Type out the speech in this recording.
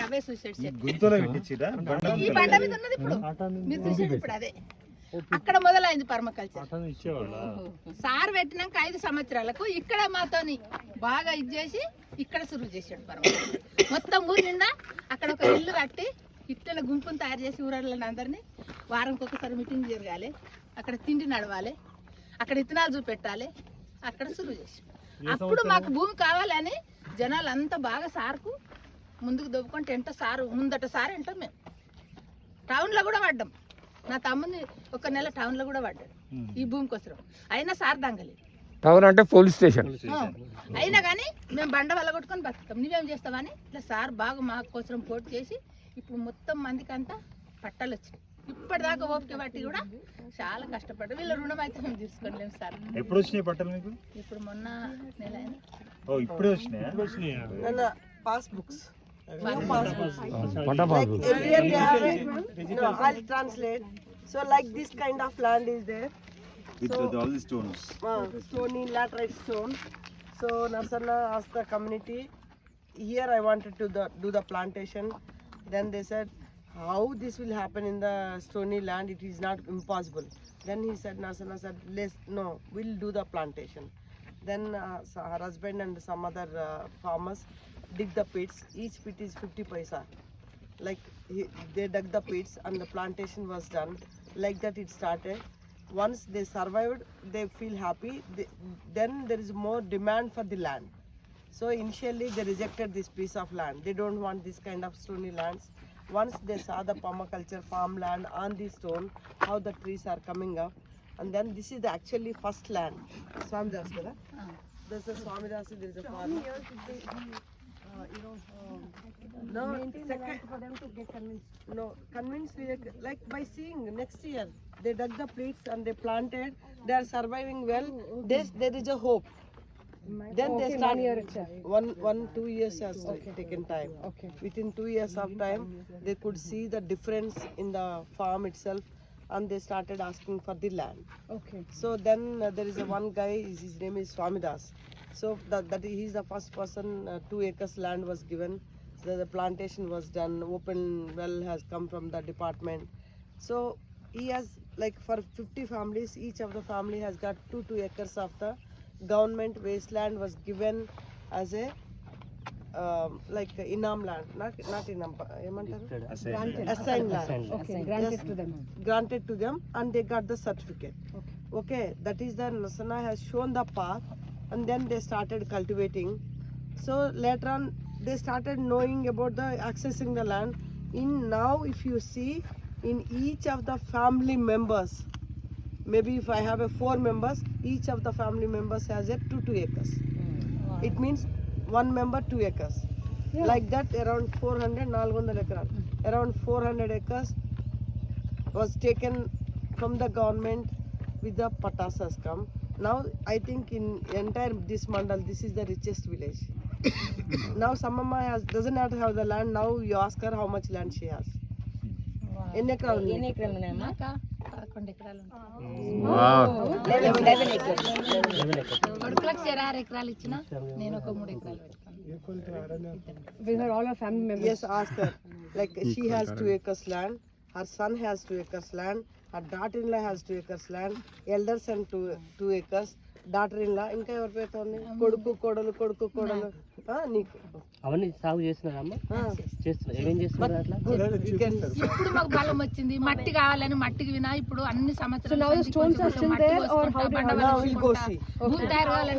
అవే suicide చెట్లు. గుంతలో పెట్టించిరా ఈ బండ మీద ఉన్నది ఇప్పుడు మీరు చూసేది ఇప్పుడు అదే. అక్కడ మొదలైంది పర్మకల్చర్. సార్ పెట్టినాక 5 సంవత్సరాలకు ఇక్కడ మాతోని బాగా ఇది చేసి ఇక్కడ సురువు చేసాడు పర్మకల్చర్. మొత్తం ఊరి నిండా అక్కడ ఒక ఇల్లు కట్టి ఇట్లా గుంపును తయారు చేసి ఊరళ్ళని అందరినీ వారంకి ఒకసారి మీటింగ్ జరగాలి, అక్కడ తిండి నడవాలి, అక్కడ ఇత్తనాలు చూపెట్టాలి, అక్కడ సురువు చేసి అప్పుడు మాకు భూమి కావాలని జనాలు అంతా బాగా సార్కు ముందుకు దొబ్బుకుంటే ఎంట సారు ముందట సార్ ఎంటాం. మేము టౌన్లో కూడా పడ్డాం. నా తమ్ముని ఒక నెల టౌన్లో కూడా పడ్డాడు ఈ భూమి కోసం. అయినా సార్ దంగలేదు. టౌన్ అంటే పోలీస్ స్టేషన్. అయినా కానీ మేము బండ వల్ల కొట్టుకొని బతుకుతాం. నువ్వేం చేస్తావని ఇట్లా సార్ బాగా మా కోసం పోటీ చేసి ఇప్పుడు మొత్తం మందికి అంతా పట్టాలు వచ్చినాయి. ఇప్పటిదాకా ఓపిక బట్టి కూడా చాలా కష్టపడ్డాం. వీళ్ళ రుణం అయితే మేము తీసుకోలేము సార్. ఎప్పుడు వచ్చినాయి పట్టాలు మీకు? ఇప్పుడు మొన్న నెల అయింది. ఓ ఇప్పుడే వచ్చినాయా? Passbooks. పంట బాగు. Earlier they have no, I'll translate. So like this kind of land is there. With all the stones. Stony laterite stone. So Narsana asked the community, here I wanted to do the plantation. Then they said, how this will happen in the stony land? It is not impossible. Then he said, Narsana said, we'll do the plantation. Then her husband and some other farmers dig the pits. Each pit is 50 paisa. Like they dug the pits and the plantation was done. Like that it started. Once they survived, they feel happy. Then there is more demand for the land. So initially they rejected this piece of land. They don't want this kind of stony lands. Once they saw the permaculture farmland on the stone, how the trees are coming up, and then this is the actually first land. Swamidas, kada? There's a Swamidas. There is a farm. No, second for them to get convinced. No, convinced like by seeing next year they dug the pits and they planted. They are surviving well. There is a hope. Then they start 1-2 years has taken time. Within 2 years of time, they could see the difference in the farm itself, and they started asking for the land. So then there is a one guy. His name is Swamidas. So that he is the first person. 2 acres land was given. So the plantation was done. Open well has come from the department. So he has like for 50 families. Each of the family has got 2 acres of the government wasteland was given as a like inam land, not inam, assigned land. Granted to them. Granted to them, and they got the certificate. Okay, that is the Narsana has shown the path, and then they started cultivating. So later on, they started knowing about the accessing the land. In now, if you see, in each of the family members, maybe if I have 4 members, each of the family members has a 2 acres. It means 1 member 2 acres. Like that, around 400 acres. Around 400 acres was taken from the government with the patas has come. Now I think in entire this mandal, this is the richest village. Now Samamma doesn't have to have the land. Now you ask her how much land she has. ఎన్ని ఎకరాలు ఉన్నాయమ్మా? 11 ఎకరాలు. కొడుకులకు 6 ఎకరాలు ఇచ్చిన, నేను ఒక 3 ఎకరాలు పెట్టుకున్నాను. We are all our family members. Yes, ask her. Like she has 2 acres land. Her son has 2 acres land. Her daughter-in-law has 2 acres land. Elders and 2 acres. Daughter-in-law ఇంకా ఎవరి పేరుతో ఉంది? కొడుకు కోడలు నీకు అవన్నీ సాగు చేస్తున్నారమ్మా? చేస్తున్నారు. ఏమేం చేస్తున్నారు అట్లా? ఇప్పుడు మాకు బలం వచ్చింది, మట్టి కావాలని మట్టికి వినా ఇప్పుడు అన్ని సంవత్సరాలు